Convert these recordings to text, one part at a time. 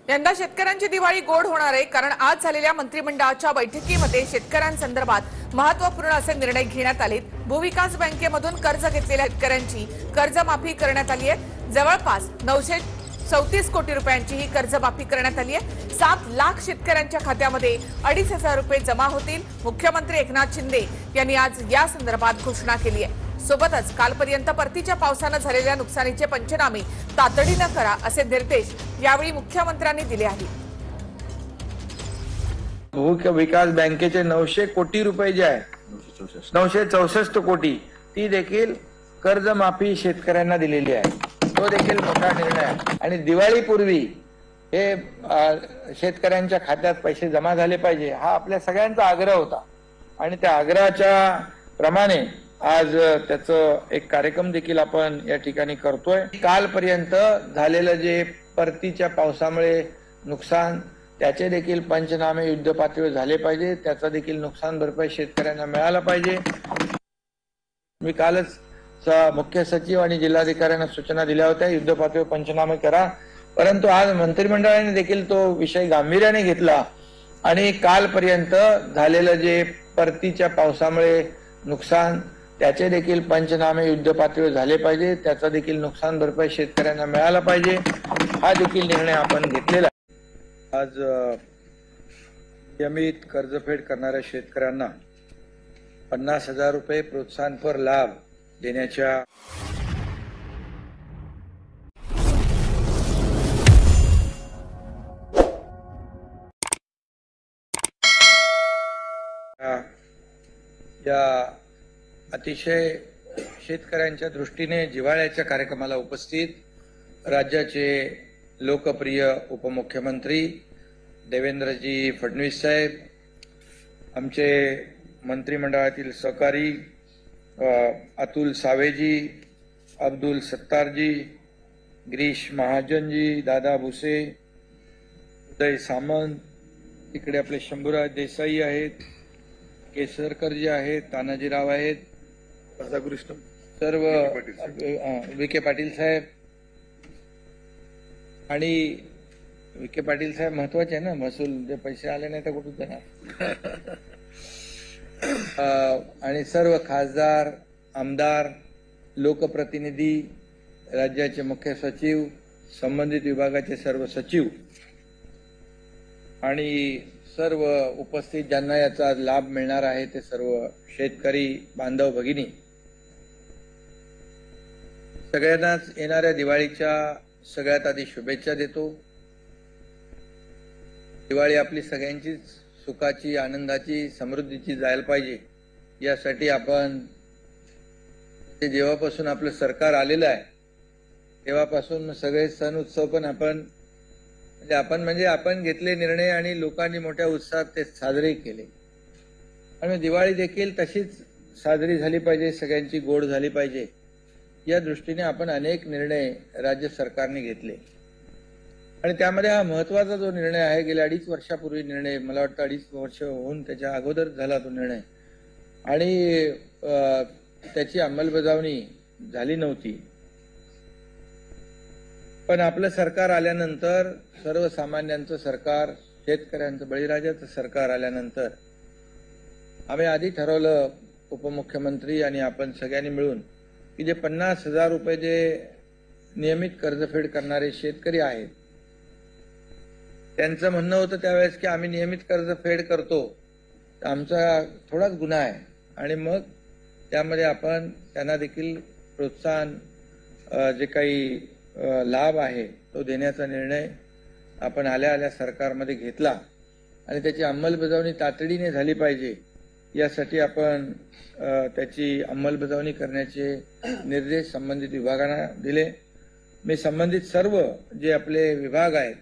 यंदा शेतकऱ्यांची दिवाळी गोड होणार आहे, कारण आज झालेल्या मंत्रिमंडळाच्या बैठकीमध्ये शेतकऱ्यांसंदर्भात महत्त्वपूर्ण असे निर्णय घेण्यात आले। भूविकास बँकेमधून कर्ज घेतलेल्या शेतकऱ्यांची कर्जमाफी करण्यात आली आहे। जवळपास 934 कोटी रुपयांची ही कर्जमाफी करण्यात आली आहे। 7 लाख शेतकऱ्यांच्या खात्यामध्ये 2,500 रुपये जमा होतील। मुख्यमंत्री एकनाथ शिंदे यांनी आज या संदर्भात घोषणा केली आहे। सोबतच कालपर्यंत परतीच्या पावसाने झालेल्या नुकसानीचे पंचनामे तातडीने करा असे निर्देश यावेळी मुख्यमंत्र्यांनी दिले आहेत। भूविकास बँकेचे 900 कोटी रुपये जे आहे 964 कोटी ती देखील कर्जमाफी शेतकऱ्यांना दिलेली आहे। तो देखील मोठा निर्णय आहे आणि दिवाळीपूर्वी हे शेतकऱ्यांच्या खात्यात पैसे जमा झाले पाहिजे हा आपल्या सगळ्यांचा आग्रह होता आणि त्या आग्रहाच्या प्रमाणे आज त्याचं एक कार्यक्रम देखील आपण या ठिकाणी करतोय। कालपर्यंत झालेलं जे परतीच्या पावसामुळे नुकसान त्याचे देखील पंचनामे युद्ध पातळीवर झाले पाहिजे, त्याचा देखील नुकसान भरपाई शेतकऱ्यांना मिळाला पाहिजे। मी कालच मुख्य सचिव आणि जिल्हाधिकाऱ्यांना सूचना दिल्या होत्या युद्ध पातळीवर पंचनामे करा, परंतु आज मंत्रिमंडळाने देखील तो विषय गांभीर्याने घेतला आणि कालपर्यंत झालेलं जे परतीच्या पावसामुळे नुकसान त्याचे देखील पंचनामे युद्ध पातळीवर झाले पाहिजे, त्याचा देखील नुकसान भरपाई शेतकऱ्यांना मिळाला पाहिजे हा देखील निर्णय आपण घेतलेला आहे। आज नियमित कर्जफेड करणाऱ्या शेतकऱ्यांना 50,000 रुपये प्रोत्साहनपर लाभ देण्याच्या या अतिशय शेतकऱ्यांच्या दृष्टीने जिव्हाळ्याच्या कार्यक्रमाला उपस्थित राज्याचे लोकप्रिय उपमुख्यमंत्री देवेंद्रजी फडणवीस साहेब, आमचे मंत्रिमंडळातील सहकारी अतुल सावेजी, अब्दुल सत्तारजी, गिरीश महाजनजी, दादा भुसे, उदय सामंत, इकडे आपले शंभूराज देसाई आहेत, केसरकरजी आहेत, तानाजीराव आहेत, सर्व विखे पाटील साहेब आणि विखे पाटील साहेब महत्वाचे आहे ना, महसूल जे पैसे आले नाही तर कुठून देणार आणि सर्व खासदार, आमदार, लोकप्रतिनिधी, राज्याचे मुख्य सचिव, संबंधित विभागाचे सर्व सचिव आणि सर्व उपस्थित ज्यांना याचा लाभ मिळणार आहे ते सर्व शेतकरी बांधव भगिनी, सगळ्यांनाच येणाऱ्या दिवाळीच्या सगळ्यात आधी शुभेच्छा देतो। दिवाळी आपली सगळ्यांचीच सुखाची, आनंदाची, समृद्धीची जायला पाहिजे यासाठी आपण जेव्हापासून आपलं सरकार आलेलं आहे तेव्हापासून सगळे सण उत्सव पण आपण घेतले निर्णय आणि लोकांनी मोठ्या उत्साहात ते साजरे केले आणि दिवाळी देखील तशीच साजरी झाली पाहिजे, सगळ्यांची गोड झाली पाहिजे या दृष्टीने आपण अनेक निर्णय राज्य सरकारने घेतले आणि त्यामध्ये हा महत्वाचा जो निर्णय आहे, गेल्या 2.5 वर्षापूर्वी निर्णय, मला वाटतं 2.5 वर्ष होऊन त्याच्या अगोदर झाला तो निर्णय आणि त्याची अंमलबजावणी झाली नव्हती, पण आपलं सरकार आल्यानंतर, सर्वसामान्यांचं सरकार, शेतकऱ्यांचं बळीराजाचं सरकार आल्यानंतर आम्ही आधी ठरवलं उपमुख्यमंत्री आणि आपण सगळ्यांनी मिळून की जे 50,000 रुपये जे नियमित कर्जफेड करणारे शेतकरी आहेत त्यांचं म्हणणं होतं त्यावेळेस की आम्ही नियमित कर्जफेड करतो, आमचा थोडाच गुन्हा आहे आणि मग त्यामध्ये आपण त्यांना देखील प्रोत्साहन जे काही लाभ आहे तो देण्याचा निर्णय आपण आल्या सरकारमध्ये घेतला आणि त्याची अंमलबजावणी तातडीने झाली पाहिजे यासाठी आपण त्याची अंमलबजावणी करण्याचे निर्देश संबंधित विभागांना दिले। मी संबंधित सर्व जे आपले विभाग आहेत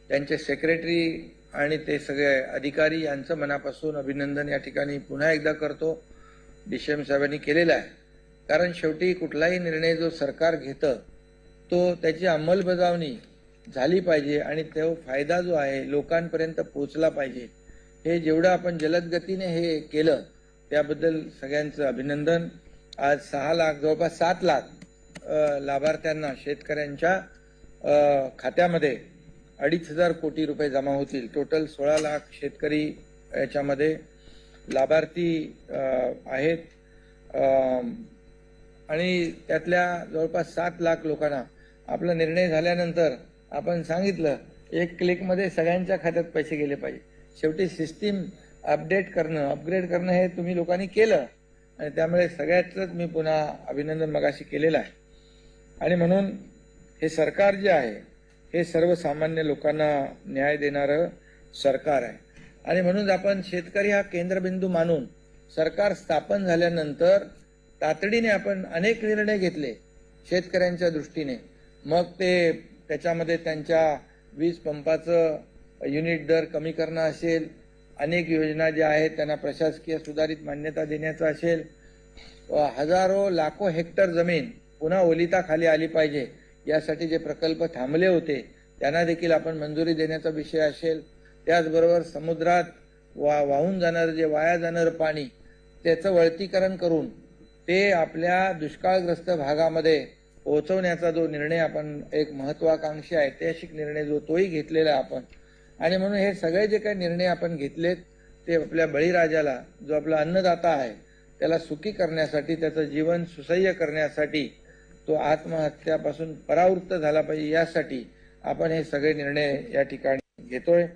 त्यांचे सेक्रेटरी आणि ते सगळे अधिकारी यांचं मनापासून अभिनंदन या ठिकाणी पुन्हा एकदा करतो। डीसीएम साहेबांनी केलेला आहे, कारण शेवटी कुठलाही निर्णय जो सरकार घेतं तो त्याची अंमलबजावणी झाली पाहिजे आणि तो फायदा जो आहे लोकांपर्यंत पोहोचला पाहिजे। हे जेवढं आपण जलद गतीने हे केलं त्याबद्दल सगळ्यांचं अभिनंदन। आज 6 लाख, जवळपास 7 लाख लाभार्थ्यांना, शेतकऱ्यांच्या खात्यामध्ये 2,500 कोटी रुपये जमा होतील. टोटल 16 लाख शेतकरी याच्यामध्ये लाभार्थी आहेत आणि त्यातल्या जवळपास 7 लाख लोकांना आपला निर्णय झाल्यानंतर आपण सांगितलं एक क्लिकमध्ये सगळ्यांच्या खात्यात पैसे गेले पाहिजे. शेवटी सिस्टीम अपडेट करणं अपग्रेड करणं हे तुम्ही लोकांनी केलं आणि त्यामुळे सगळ्याच मी पुन्हा अभिनंदन मगाशी केलेलं आहे. आणि म्हणून हे सरकार जे आहे हे सर्वसामान्य लोकांना न्याय देणारं सरकार आहे. आणि म्हणून आपण शेतकरी हा केंद्रबिंदू मानून सरकार स्थापन झाल्यानंतर तातडीने आपण अनेक निर्णय घेतले शेतकऱ्यांच्या दृष्टीने. मग ते त्याच्यामध्ये त्यांच्या वीज पंपाचं युनिट दर कमी करणं असेल, अनेक योजना ज्या आहेत त्यांना प्रशासकीय सुधारित मान्यता देण्याचा असेल, हजारो लाखो हेक्टर जमीन पुन्हा ओलिताखाली आली पाहिजे यासाठी जे प्रकल्प थांबले होते त्यांना देखील आपण मंजुरी देण्याचा विषय असेल, त्याचबरोबर समुद्रात वाहून जाणारं जे वाया जाणारं पाणी त्याचं वळतीकरण करून ते आपल्या दुष्काळग्रस्त भागामध्ये पोहोचवण्याचा जो निर्णय आपण एक महत्वाकांक्षी ऐतिहासिक निर्णय जो तोही घेतलेला आहे आपण. आणि म्हणून हे सगळे जे काही निर्णय आपण घेतलेत ते आपल्या बळीराजाला जो आपला अन्नदाता आहे त्याला सुखी करण्यासाठी, त्याचं जीवन सुसह्य करण्यासाठी, तो आत्महत्यापासून परावृत्त झाला पाहिजे यासाठी आपण हे सगळे निर्णय या ठिकाणी घेतोय.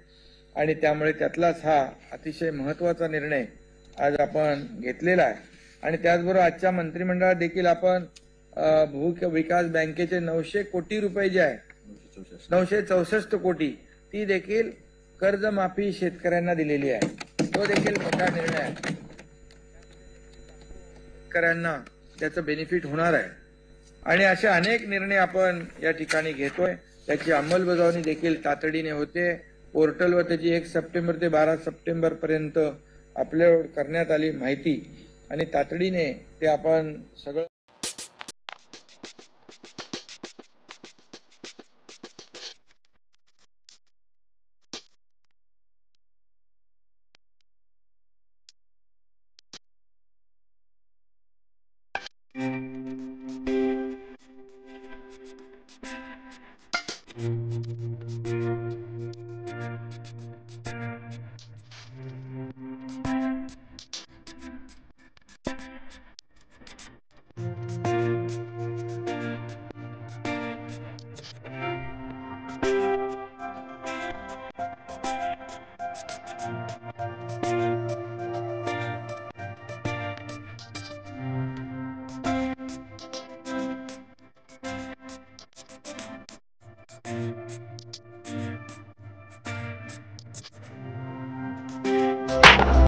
आणि त्यामुळे त्यातलाच हा अतिशय महत्वाचा निर्णय आज आपण घेतलेला आहे. आणि त्याचबरोबर आजच्या मंत्रिमंडळात देखील आपण भूविकास बँकेचे 900 कोटी रुपये जे आहे 964 कोटी ती देखील कर्जमाफी शेतकऱ्यांना दिलेली आहे. तो देखील मोठा निर्णय आहे. शेतकऱ्यांना त्याचं बेनिफिट होणार आहे. आणि असे अनेक निर्णय आपण या ठिकाणी घेतोय. त्याची अंमलबजावणी देखील तातडीने होते. पोर्टलवर त्याची 1 सप्टेंबर ते 12 सप्टेंबर पर्यंत अपलोड करण्यात आली माहिती आणि तातडीने ते आपण सगळं